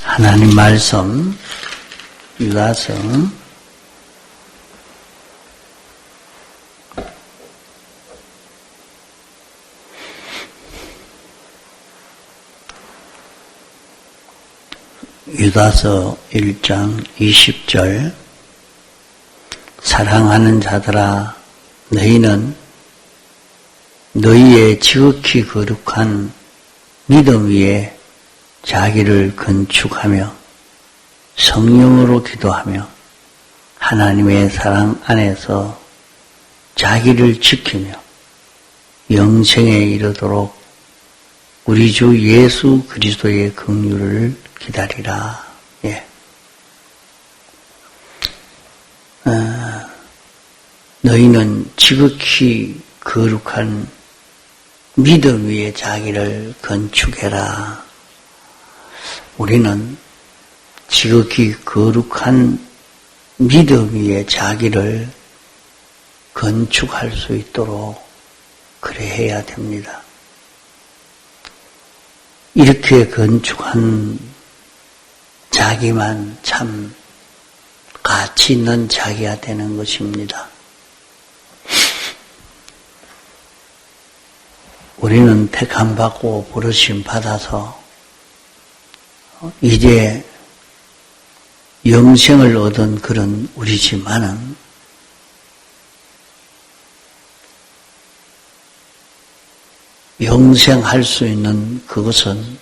하나님 말씀 유다서 1장 20절 사랑하는 자들아 너희는 너희의 지극히 거룩한 믿음 위에 자기를 건축하며 성령으로 기도하며 하나님의 사랑 안에서 자기를 지키며 영생에 이르도록 우리 주 예수 그리스도의 긍휼을 기다리라. 예. 너희는 지극히 거룩한 믿음 위에 자기를 건축해라. 우리는 지극히 거룩한 믿음 위에 자기를 건축할 수 있도록 그래 해야 됩니다. 이렇게 건축한 자기만 참 가치 있는 자기가 되는 것입니다. 우리는 택함받고 부르심 받아서 이제 영생을 얻은 그런 우리지만은 영생할 수 있는 그것은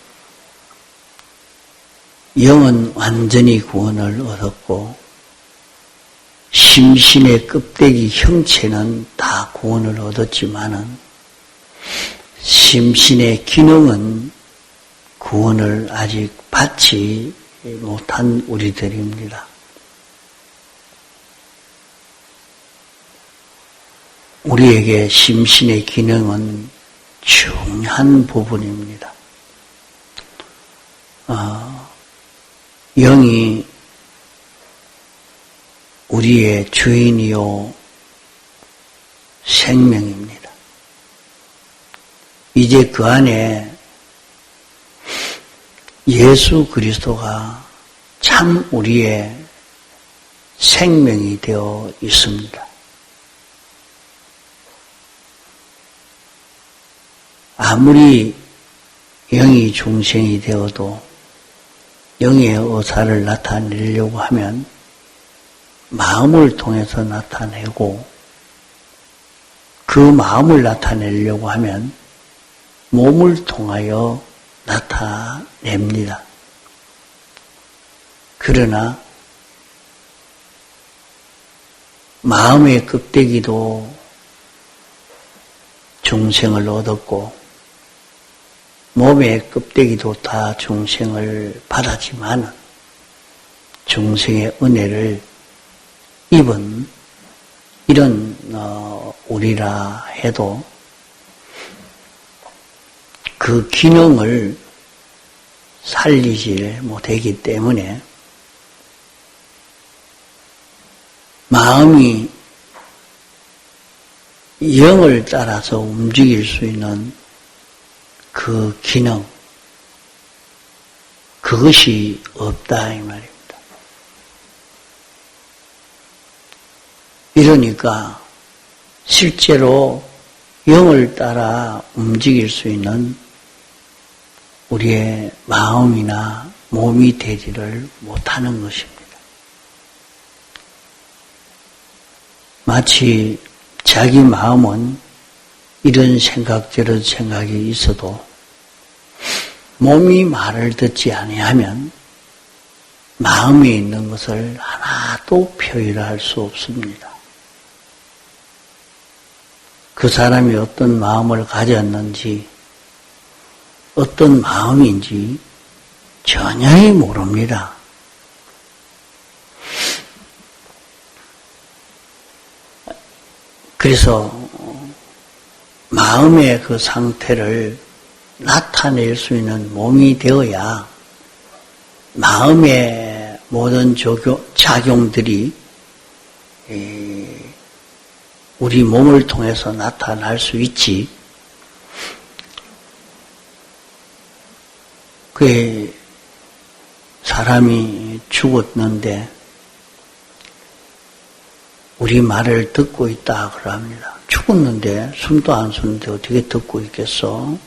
영은 완전히 구원을 얻었고 심신의 껍데기 형체는 다 구원을 얻었지만은 심신의 기능은 구원을 아직 받지 못한 우리들입니다. 우리에게 심신의 기능은 중요한 부분입니다. 영이 우리의 주인이요 생명입니다. 이제 그 안에 예수 그리스도가 참 우리의 생명이 되어 있습니다. 아무리 영이 중생이 되어도 영의 의사를 나타내려고 하면 마음을 통해서 나타내고 그 마음을 나타내려고 하면 몸을 통하여 나타냅니다. 그러나 마음의 껍데기도 중생을 얻었고 몸의 껍데기도 다 중생을 받았지만 중생의 은혜를 입은 이런 우리라 해도 그 기능을 살리지 못하기 때문에 마음이 영을 따라서 움직일 수 있는 그 기능, 그것이 없다 이 말입니다. 이러니까 실제로 영을 따라 움직일 수 있는 우리의 마음이나 몸이 되지를 못하는 것입니다. 마치 자기 마음은 이런 생각 저런 생각이 있어도 몸이 말을 듣지 아니하면 마음에 있는 것을 하나도 표현할 수 없습니다. 그 사람이 어떤 마음을 가졌는지 어떤 마음인지 전혀 모릅니다. 그래서 마음의 그 상태를 나타낼 수 있는 몸이 되어야 마음의 모든 작용들이 우리 몸을 통해서 나타날 수 있지. 사람이 죽었는데 우리 말을 듣고 있다 그럽니다. 죽었는데 숨도 안 쉬는데 어떻게 듣고 있겠어?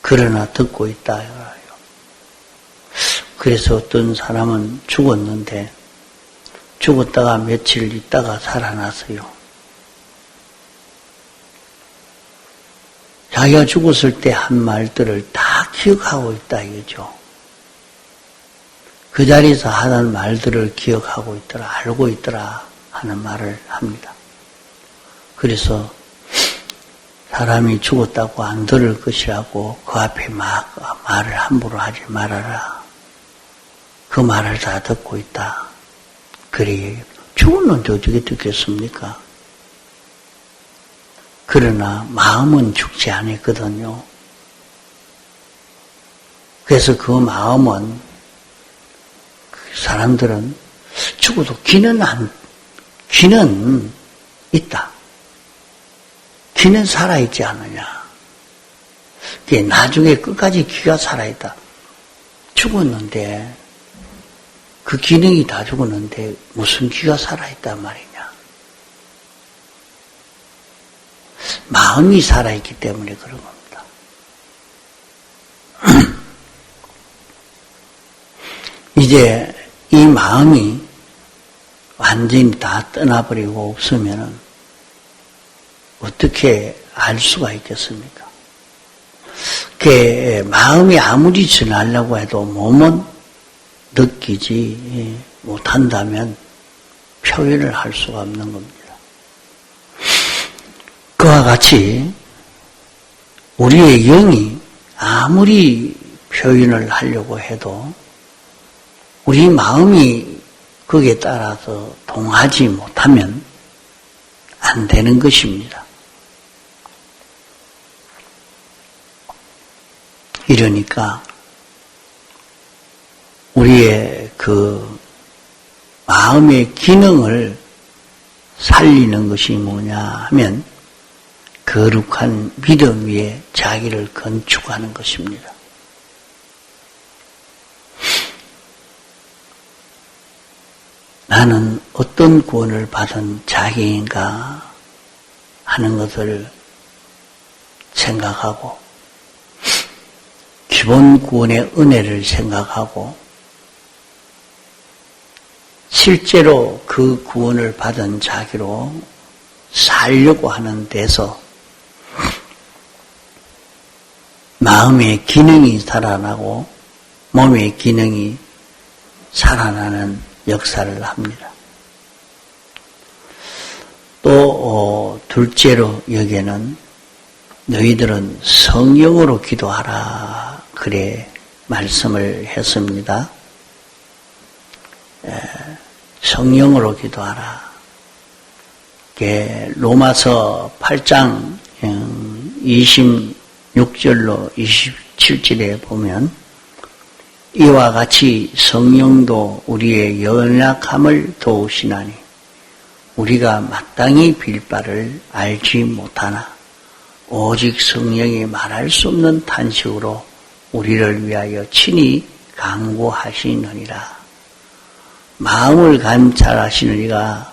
그러나 듣고 있다 그래요. 그래서 어떤 사람은 죽었는데 죽었다가 며칠 있다가 살아났어요. 자기가 죽었을 때 한 말들을 다 기억하고 있다 이거죠. 그 자리에서 하는 말들을 기억하고 있더라, 알고 있더라 하는 말을 합니다. 그래서 사람이 죽었다고 안 들을 것이라고 그 앞에 막 말을 함부로 하지 말아라. 그 말을 다 듣고 있다. 그래, 죽었는데 어떻게 듣겠습니까? 그러나 마음은 죽지 않았거든요. 그래서 그 마음은 사람들은 죽어도 기는 있다. 기는 살아있지 않느냐. 그게 나중에 끝까지 기가 살아있다. 죽었는데 그 기능이 다 죽었는데 무슨 기가 살아있단 말이냐. 마음이 살아있기 때문에 그런 겁니다. 이제 이 마음이 완전히 다 떠나버리고 없으면 어떻게 알 수가 있겠습니까? 그 마음이 아무리 전하려고 해도 몸은 느끼지 못한다면 표현을 할 수가 없는 겁니다. 그와 같이 우리의 영이 아무리 표현을 하려고 해도 우리 마음이 거기에 따라서 동하지 못하면 안 되는 것입니다. 이러니까 우리의 그 마음의 기능을 살리는 것이 뭐냐 하면 거룩한 믿음 위에 자기를 건축하는 것입니다. 나는 어떤 구원을 받은 자기인가 하는 것을 생각하고 기본 구원의 은혜를 생각하고 실제로 그 구원을 받은 자기로 살려고 하는 데서 마음의 기능이 살아나고 몸의 기능이 살아나는 역사를 합니다. 또 둘째로 여기에는 너희들은 성령으로 기도하라 그래 말씀을 했습니다. 성령으로 기도하라. 로마서 8장 26절로 27절에 보면 이와 같이 성령도 우리의 연약함을 도우시나니 우리가 마땅히 빌 바를 알지 못하나 오직 성령이 말할 수 없는 탄식으로 우리를 위하여 친히 간구하시느니라. 마음을 감찰하시는 이가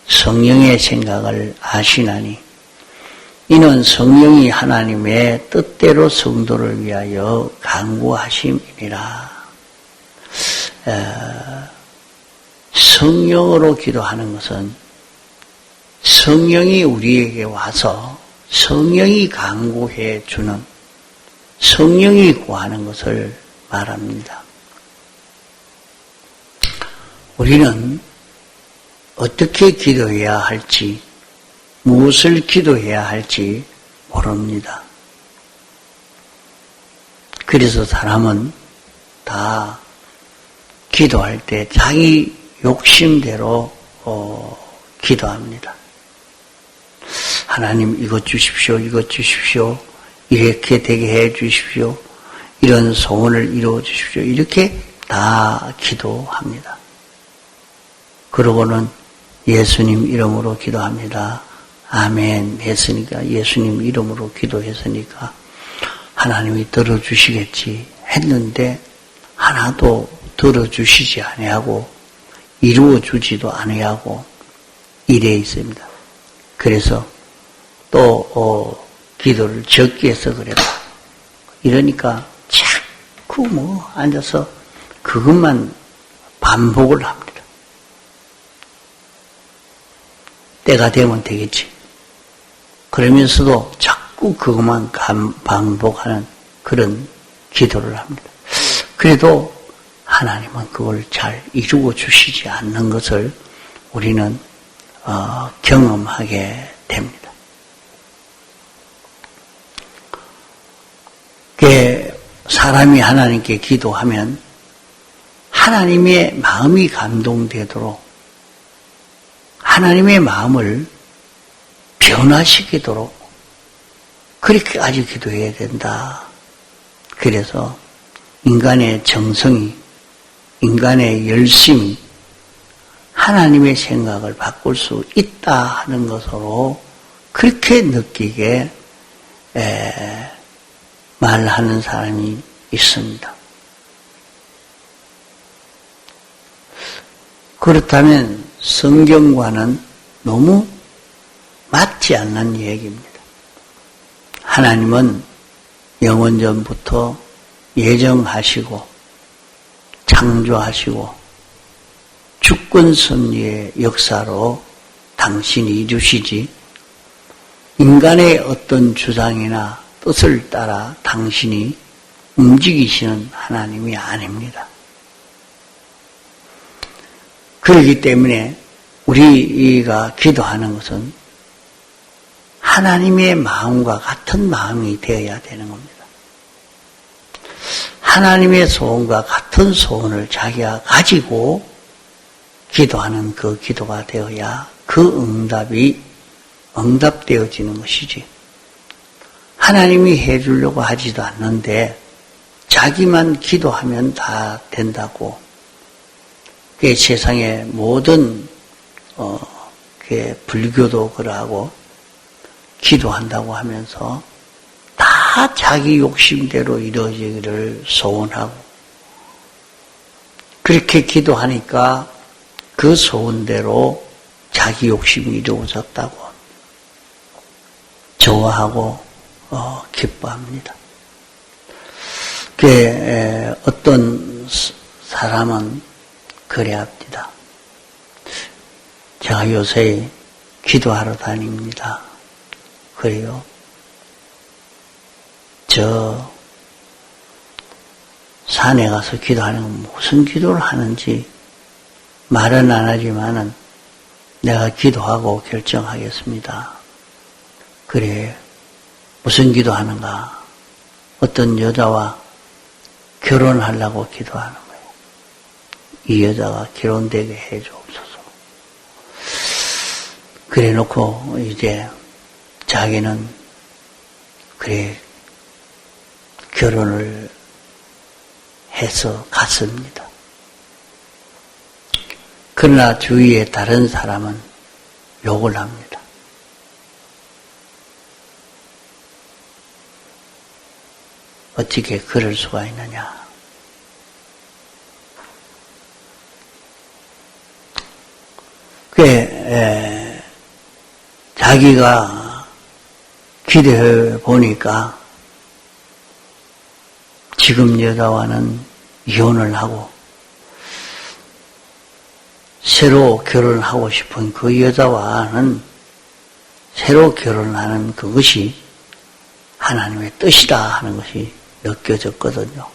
성령의 생각을 아시나니 이는 성령이 하나님의 뜻대로 성도를 위하여 간구하심이니라. 성령으로 기도하는 것은 성령이 우리에게 와서 성령이 간구해 주는 성령이 구하는 것을 말합니다. 우리는 어떻게 기도해야 할지, 무엇을 기도해야 할지 모릅니다. 그래서 사람은 다 기도할 때 자기 욕심대로 기도합니다. 하나님 이것 주십시오, 이것 주십시오, 이렇게 되게 해 주십시오, 이런 소원을 이루어 주십시오, 이렇게 다 기도합니다. 그러고는 예수님 이름으로 기도합니다. 아멘 했으니까, 예수님 이름으로 기도했으니까 하나님이 들어주시겠지 했는데 하나도 들어주시지 아니하고 이루어주지도 아니하고 이래 있습니다. 그래서 또 기도를 적게 해서 그래라. 이러니까 자꾸 앉아서 그것만 반복을 합니다. 때가 되면 되겠지. 그러면서도 자꾸 그것만 반복하는 그런 기도를 합니다. 그래도 하나님은 그걸 잘 이루어 주시지 않는 것을 우리는 경험하게 됩니다. 사람이 하나님께 기도하면 하나님의 마음이 감동되도록 하나님의 마음을 변화시키도록 그렇게까지 기도해야 된다. 그래서 인간의 정성이, 인간의 열심이 하나님의 생각을 바꿀 수 있다 하는 것으로 그렇게 느끼게 말하는 사람이 있습니다. 그렇다면 성경과는 너무 맞지 않는 얘기입니다. 하나님은 영원전부터 예정하시고 창조하시고 주권섭리의 역사로 당신이 이루시지 인간의 어떤 주장이나 뜻을 따라 당신이 움직이시는 하나님이 아닙니다. 그렇기 때문에 우리가 기도하는 것은 하나님의 마음과 같은 마음이 되어야 되는 겁니다. 하나님의 소원과 같은 소원을 자기가 가지고 기도하는 그 기도가 되어야 그 응답이 응답되어지는 것이지. 하나님이 해주려고 하지도 않는데 자기만 기도하면 다 된다고. 그 세상의 모든 불교도 그러하고 기도한다고 하면서 다 자기 욕심대로 이루어지기를 소원하고 그렇게 기도하니까 그 소원대로 자기 욕심이 이루어졌다고 좋아하고 기뻐합니다. 어떤 사람은 그래야 합니다. 제가 요새 기도하러 다닙니다. 그래요. 저 산에 가서 기도하는 건 무슨 기도를 하는지 말은 안 하지만은 내가 기도하고 결정하겠습니다. 그래, 무슨 기도하는가? 어떤 여자와 결혼하려고 기도하는 거예요. 이 여자가 결혼되게 해주옵소서. 그래 놓고 이제 자기는 그래 결혼을 해서 갔습니다. 그러나 주위에 다른 사람은 욕을 합니다. 어떻게 그럴 수가 있느냐. 자기가 기대해 보니까 지금 여자와는 이혼을 하고 새로 결혼하고 싶은 그 여자와는 새로 결혼하는 그것이 하나님의 뜻이다 하는 것이 느껴졌거든요.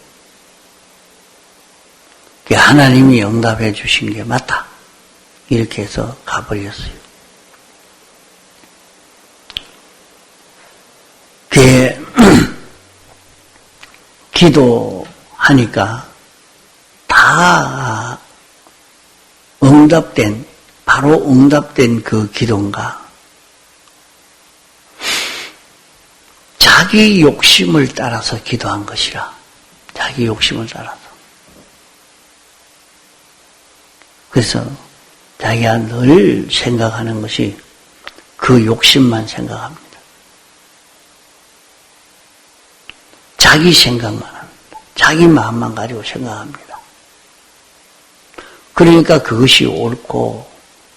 하나님이 응답해 주신 게 맞다. 이렇게 해서 가버렸어요. 기도하니까 다 바로 응답된 그 기도인가? 자기 욕심을 따라서 기도한 것이라. 자기 욕심을 따라서. 그래서 자기가 늘 생각하는 것이 그 욕심만 생각합니다. 자기 생각만 합니다. 자기 마음만 가지고 생각합니다. 그러니까 그것이 옳고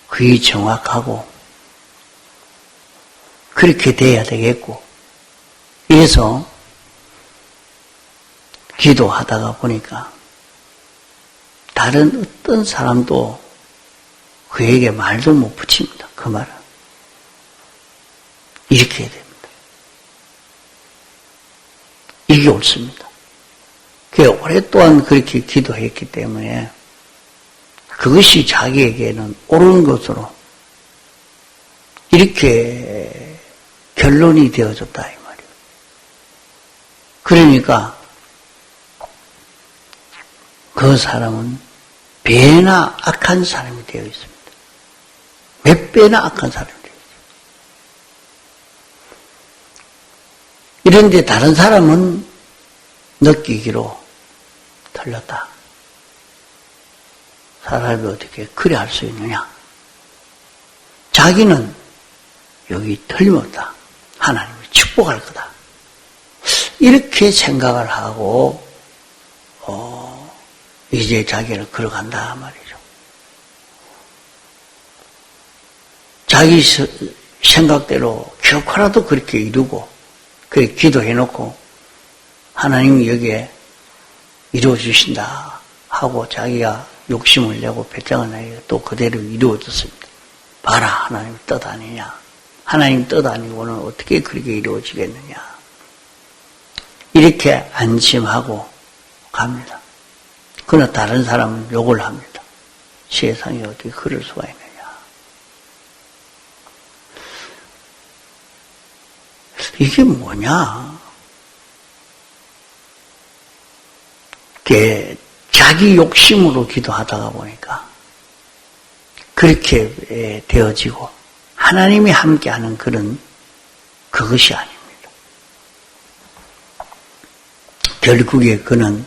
그게 정확하고 그렇게 돼야 되겠고 이래서 기도하다가 보니까 다른 어떤 사람도 그에게 말도 못 붙입니다. 그 말은. 이렇게 해야 됩니다. 이게 옳습니다. 오랫동안 그렇게 기도했기 때문에 그것이 자기에게는 옳은 것으로 이렇게 결론이 되어졌다 이 말이에요. 그러니까 그 사람은 배나 악한 사람이 되어 있습니다. 몇 배나 악한 사람이 되어 있습니다. 이런데 다른 사람은 느끼기로 틀렸다. 사람이 어떻게 그래 할 수 있느냐? 자기는 여기 틀림없다. 하나님이 축복할 거다. 이렇게 생각을 하고 이제 자기를 걸어간다 말이죠. 자기 생각대로 결코라도 그렇게 이루고 그렇게 기도해놓고 하나님이 여기에 이루어주신다 하고 자기가 욕심을 내고 배짱을 내고 또 그대로 이루어졌습니다. 봐라 하나님 뜻 아니냐. 하나님 뜻 아니고는 어떻게 그렇게 이루어지겠느냐. 이렇게 안심하고 갑니다. 그러나 다른 사람은 욕을 합니다. 세상에 어떻게 그럴 수가 있느냐. 이게 뭐냐. 자기 욕심으로 기도하다가 보니까 그렇게 되어지고 하나님이 함께하는 그것이 아닙니다. 결국에 그는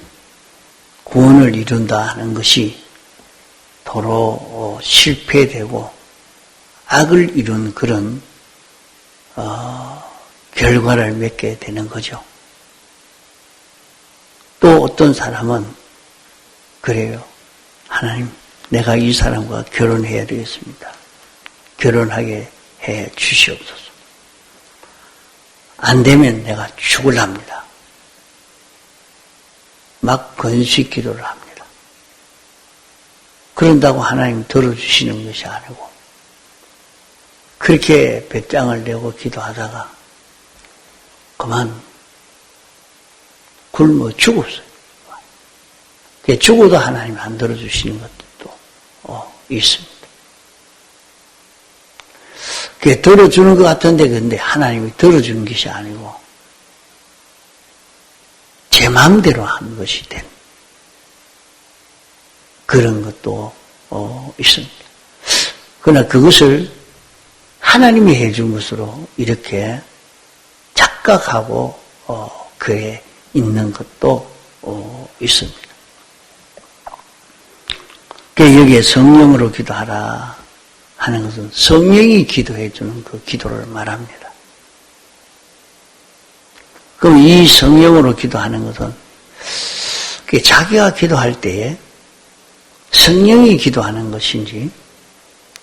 구원을 이룬다 하는 것이 도로 실패되고 악을 이룬 그런 결과를 맺게 되는 거죠. 또 어떤 사람은 그래요. 하나님, 내가 이 사람과 결혼해야 되겠습니다. 결혼하게 해 주시옵소서. 안 되면 내가 죽을랍니다. 막 건식 기도를 합니다. 그런다고 하나님 들어주시는 것이 아니고 그렇게 배짱을 내고 기도하다가 그만 굶어 죽었어요. 죽어도 하나님 안 들어주시는 것도 있습니다. 들어주는 것 같은데 근데 하나님이 들어주는 것이 아니고 제 마음대로 한 것이 된 그런 것도 있습니다. 그러나 그것을 하나님이 해준 것으로 이렇게 착각하고 그에 있는 것도 있습니다. 여기에 성령으로 기도하라 하는 것은 성령이 기도해 주는 그 기도를 말합니다. 그럼 이 성령으로 기도하는 것은 자기가 기도할 때에 성령이 기도하는 것인지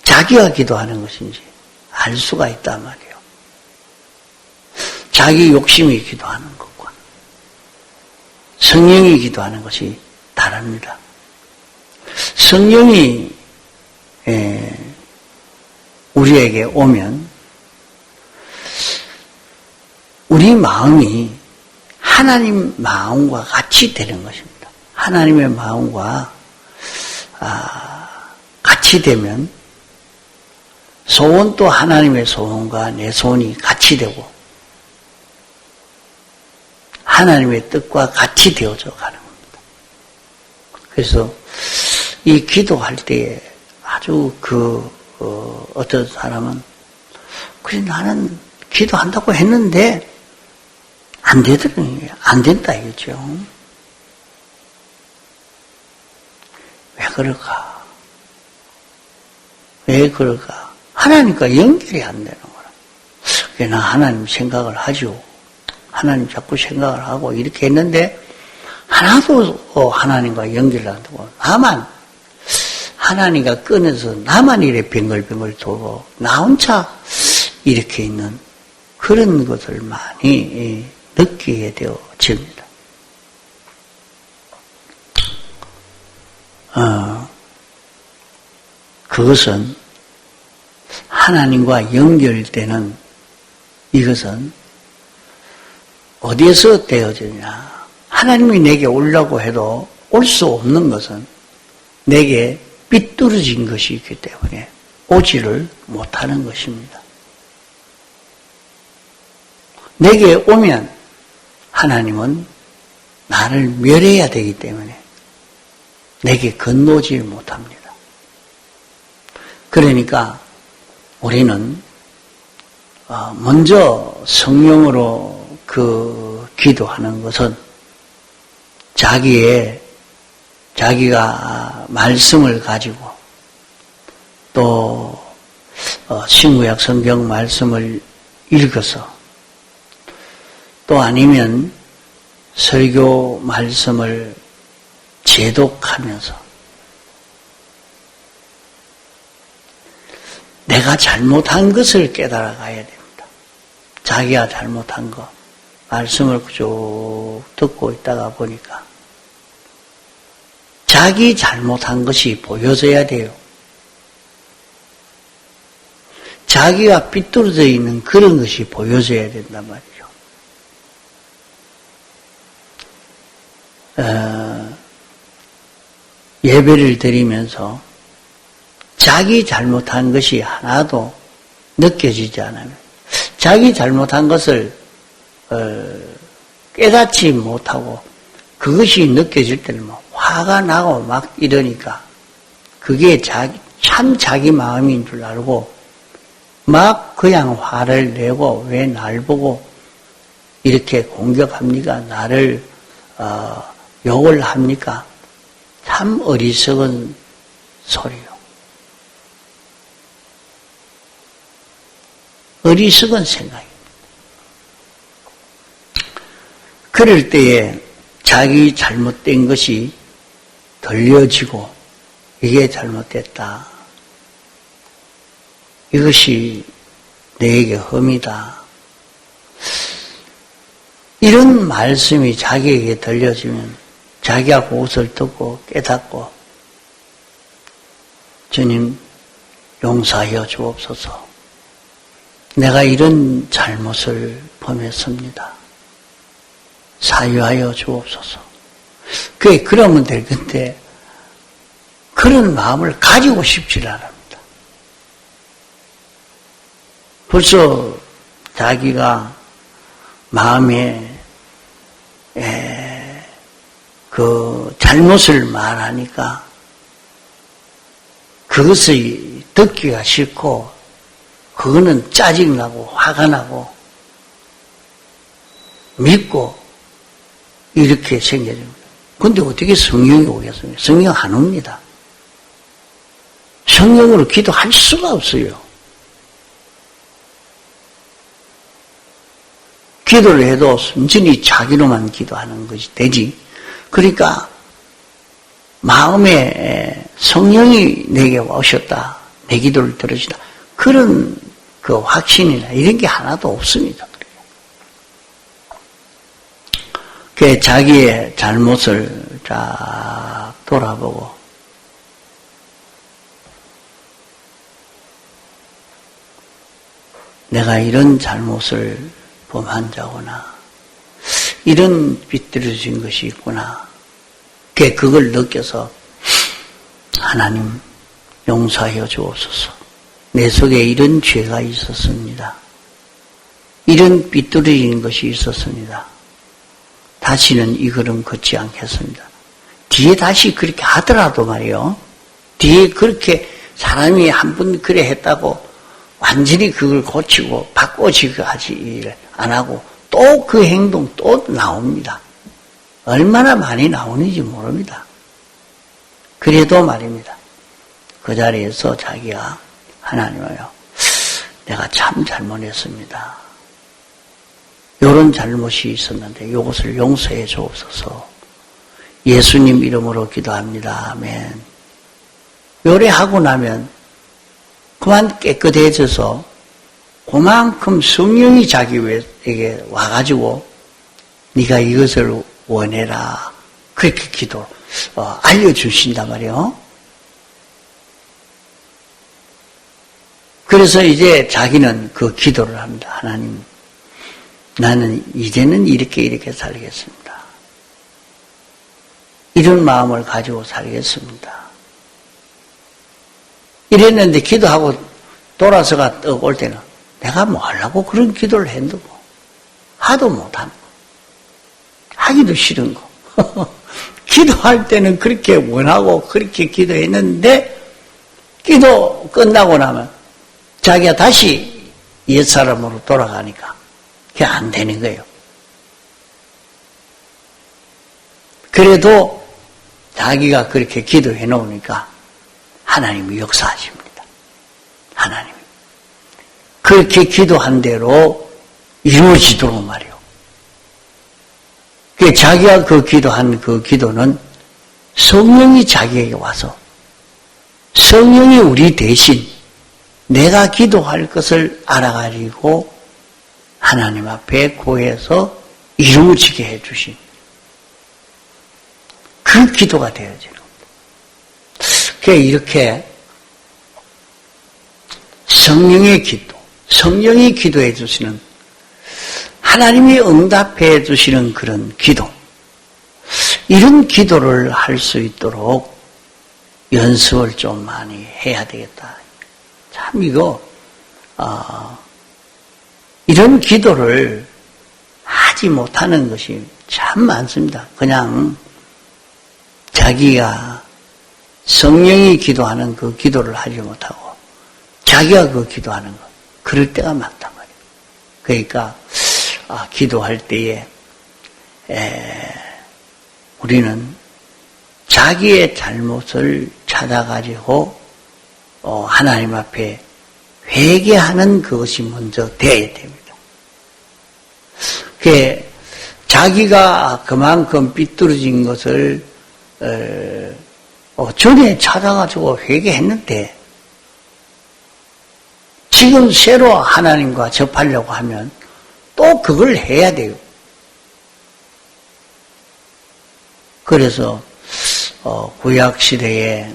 자기가 기도하는 것인지 알 수가 있단 말이에요. 자기 욕심이 기도하는 것과 성령이 기도하는 것이 다릅니다. 성령이 우리에게 오면 우리 마음이 하나님 마음과 같이 되는 것입니다. 하나님의 마음과 같이 되면 소원도 하나님의 소원과 내 소원이 같이 되고 하나님의 뜻과 같이 되어져 가는 겁니다. 그래서 이 기도할 때에 아주 어떤 사람은 그래 나는 기도한다고 했는데 안 되더니 안 된다 이거죠. 왜 그럴까? 왜 그럴까? 하나님과 연결이 안 되는 거라. 그래 나 하나님 생각을 하죠. 하나님 자꾸 생각을 하고 이렇게 했는데 하나도 하나님과 연결을 안 되고 나만 하나님과 꺼내서 나만 이래 뱅글뱅글 돌고 나 혼자 이렇게 있는 그런 것을 많이 느끼게 되어집니다. 그것은 하나님과 연결되는 이것은 어디에서 되어지냐? 하나님이 내게 오려고 해도 올 수 없는 것은 내게 삐뚤어진 것이 있기 때문에 오지를 못하는 것입니다. 내게 오면 하나님은 나를 멸해야 되기 때문에 내게 건너지 못합니다. 그러니까 우리는 먼저 성령으로 기도하는 것은 자기가 말씀을 가지고 또 신구약 성경 말씀을 읽어서 또 아니면 설교 말씀을 제독하면서 내가 잘못한 것을 깨달아 가야 됩니다. 자기가 잘못한 거 말씀을 쭉 듣고 있다가 보니까 자기 잘못한 것이 보여져야 돼요. 자기가 삐뚤어져 있는 그런 것이 보여져야 된단 말이죠. 예배를 드리면서 자기 잘못한 것이 하나도 느껴지지 않으면 자기 잘못한 것을 깨닫지 못하고 그것이 느껴질 때는 뭐 화가 나고 막 이러니까 그게 참 자기 마음인 줄 알고 막 그냥 화를 내고 왜 날 보고 이렇게 공격합니까? 나를 욕을 합니까? 참 어리석은 소리요. 어리석은 생각입니다. 그럴 때에 자기 잘못된 것이 들려지고 이게 잘못됐다. 이것이 내게 흠이다. 이런 말씀이 자기에게 들려지면 자기가 그것을 듣고 깨닫고 주님 용서하여 주옵소서. 내가 이런 잘못을 범했습니다. 사유하여 주옵소서. 그게 그러면 될 건데 그런 마음을 가지고 싶지 않습니다. 벌써 자기가 마음에 그 잘못을 말하니까 그것이 듣기가 싫고 그거는 짜증나고 화가 나고 믿고 이렇게 생겨집니다. 그런데 어떻게 성령이 오겠습니까? 성령 안 옵니다. 성령으로 기도할 수가 없어요. 기도를 해도 순전히 자기로만 기도하는 것이 되지. 그러니까 마음에 성령이 내게 오셨다. 내 기도를 들으시다. 그런 그 확신이나 이런 게 하나도 없습니다. 그 자기의 잘못을 쫙 돌아보고 내가 이런 잘못을 범한 자구나. 이런 삐뚤어진 것이 있구나. 그걸 느껴서 하나님 용서하여 주옵소서. 내 속에 이런 죄가 있었습니다. 이런 삐뚤어진 것이 있었습니다. 다시는 이 걸음 걷지 않겠습니다. 뒤에 다시 그렇게 하더라도 말이요. 뒤에 그렇게 사람이 한 번 그래 했다고 완전히 그걸 고치고 바꿔지고 하지 안 하고 또 그 행동 또 나옵니다. 얼마나 많이 나오는지 모릅니다. 그래도 말입니다. 그 자리에서 자기가 하나님을요. 내가 참 잘못했습니다. 이런 잘못이 있었는데 이것을 용서해 주옵소서. 예수님 이름으로 기도합니다. 아멘. 요래하고 나면 그만 깨끗해져서 그만큼 성령이 자기에게 와가지고 네가 이것을 원해라 그렇게 기도 알려주신단 말이에요. 그래서 이제 자기는 그 기도를 합니다. 하나님, 나는 이제는 이렇게 살겠습니다. 이런 마음을 가지고 살겠습니다. 이랬는데 기도하고 돌아서가 올 때는 내가 뭐 하려고 그런 기도를 했는고 하도 못하는 거 하기도 싫은 거 기도할 때는 그렇게 원하고 그렇게 기도했는데 기도 끝나고 나면 자기가 다시 옛사람으로 돌아가니까 그게 안 되는 거예요. 그래도 자기가 그렇게 기도해 놓으니까 하나님이 역사하십니다. 하나님이. 그렇게 기도한 대로 이루어지도록 말이요. 자기가 그 기도한 그 기도는 성령이 자기에게 와서 성령이 우리 대신 내가 기도할 것을 알아가지고 하나님 앞에 고해서 이루어지게 해주신 그 기도가 되어지는 겁니다. 이렇게 성령의 기도, 성령이 기도해 주시는 하나님이 응답해 주시는 그런 기도, 이런 기도를 할 수 있도록 연습을 좀 많이 해야 되겠다. 참 이거 이런 기도를 하지 못하는 것이 참 많습니다. 그냥 자기가 성령이 기도하는 그 기도를 하지 못하고 자기가 그 기도하는 것, 그럴 때가 많단 말이에요. 그러니까 기도할 때에 우리는 자기의 잘못을 찾아가지고 하나님 앞에 회개하는 그것이 먼저 되어야 됩니다. 자기가 그만큼 삐뚤어진 것을 전에 찾아가지고 회개했는데 지금 새로 하나님과 접하려고 하면 또 그걸 해야 돼요. 그래서 구약시대에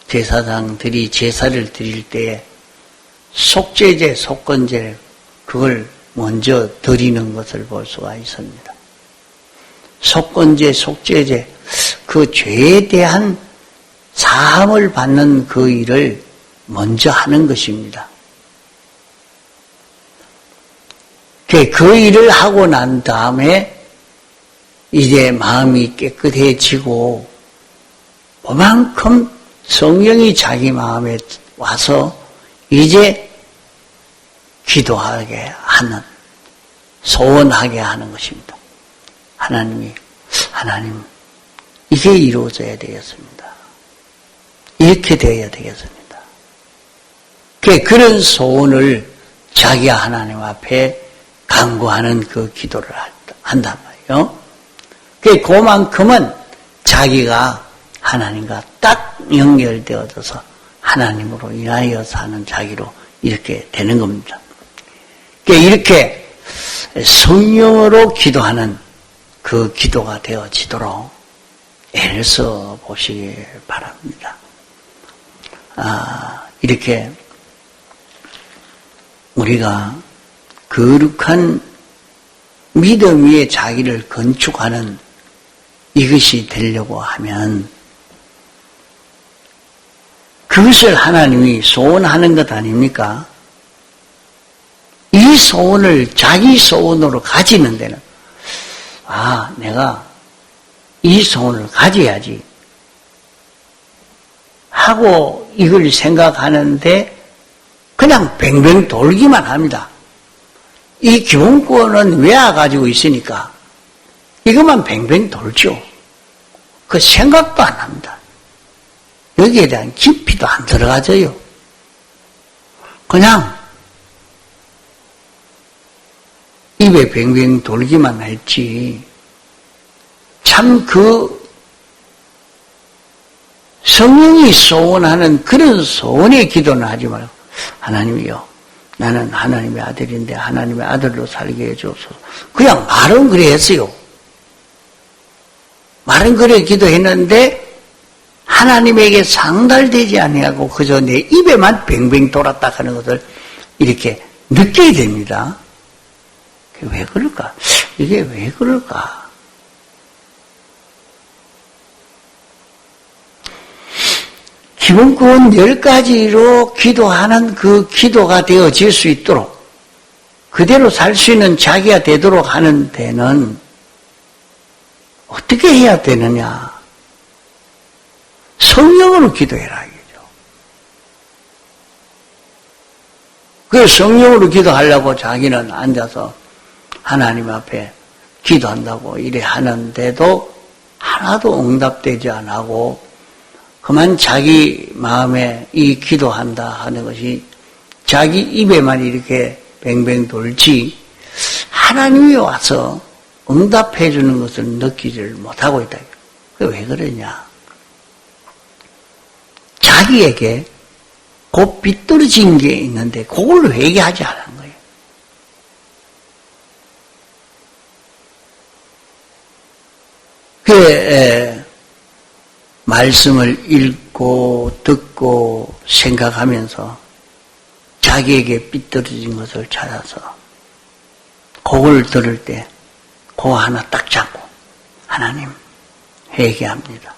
제사장들이 제사를 드릴 때에 속죄제, 속건제 그걸 먼저 드리는 것을 볼 수가 있습니다. 속건제, 속죄제 그 죄에 대한 사함을 받는 그 일을 먼저 하는 것입니다. 그 일을 하고 난 다음에 이제 마음이 깨끗해지고 그만큼 성령이 자기 마음에 와서 이제 기도하게 하는, 소원하게 하는 것입니다. 하나님, 이게 이루어져야 되겠습니다. 이렇게 되어야 되겠습니다. 그런 소원을 자기가 하나님 앞에 간구하는 그 기도를 한단 말이에요. 그만큼은 자기가 하나님과 딱 연결되어져서 하나님으로 인하여 사는 자기로 이렇게 되는 겁니다. 이렇게 성령으로 기도하는 그 기도가 되어지도록 애를 써 보시기 바랍니다. 이렇게 우리가 거룩한 믿음 위에 자기를 건축하는 이것이 되려고 하면 그것을 하나님이 소원하는 것 아닙니까? 이 소원을 자기 소원으로 가지는 데는 내가 이 소원을 가져야지 하고 이걸 생각하는데 그냥 뱅뱅 돌기만 합니다. 이 기본권은 외워가지고 있으니까 이것만 뱅뱅 돌죠. 그 생각도 안 합니다. 여기에 대한 깊이도 안 들어가져요. 그냥 입에 뱅뱅 돌기만 했지 참 그 성령이 소원하는 그런 소원의 기도는 하지 말고 하나님이요, 나는 하나님의 아들인데 하나님의 아들로 살게 해주옵소서. 그냥 말은 그래 했어요. 말은 그래 기도했는데 하나님에게 상달되지 아니하고 그저 내 입에만 뱅뱅 돌았다 하는 것을 이렇게 느껴야 됩니다. 왜 그럴까? 이게 왜 그럴까? 기본권 10가지로 기도하는 그 기도가 되어질 수 있도록 그대로 살 수 있는 자기가 되도록 하는 데는 어떻게 해야 되느냐? 성령으로 기도해라 이거죠. 그 성령으로 기도하려고 자기는 앉아서 하나님 앞에 기도한다고 이래 하는데도 하나도 응답되지 않고 그만 자기 마음에 이 기도한다 하는 것이 자기 입에만 이렇게 뱅뱅 돌지 하나님이 와서 응답해 주는 것을 느끼지를 못하고 있다. 그게 왜 그러냐? 자기에게 곧 빗떨어진 게 있는데 그걸 회개하지 않은 거예요. 그 말씀을 읽고 듣고 생각하면서 자기에게 삐뚤어진 것을 찾아서 그걸 들을 때 그거 하나 딱 잡고 하나님 회개합니다.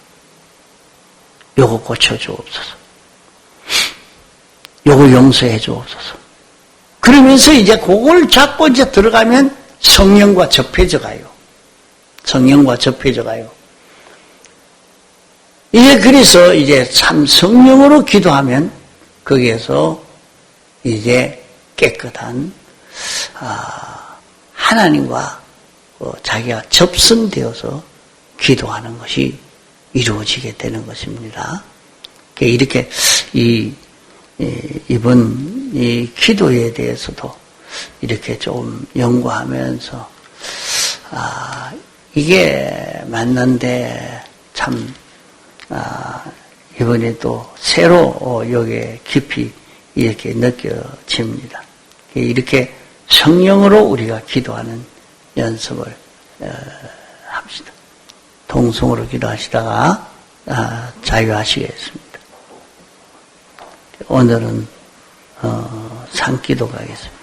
요거 고쳐주옵소서. 요거 용서해 주옵소서. 그러면서 이제 그걸 잡고 이제 들어가면 성령과 접해져 가요. 성령과 접해져 가요. 이제 그래서 이제 참 성령으로 기도하면 거기에서 이제 깨끗한 하나님과 자기가 접성되어서 기도하는 것이 이루어지게 되는 것입니다. 이렇게 이번 이 기도에 대해서도 이렇게 좀 연구하면서 이게 맞는데 참 이번에 또 새로 여기에 깊이 이렇게 느껴집니다. 이렇게 성령으로 우리가 기도하는 연습을 합시다. 동성으로 기도하시다가 자유하시겠습니다. 오늘은 산기도 가겠습니다.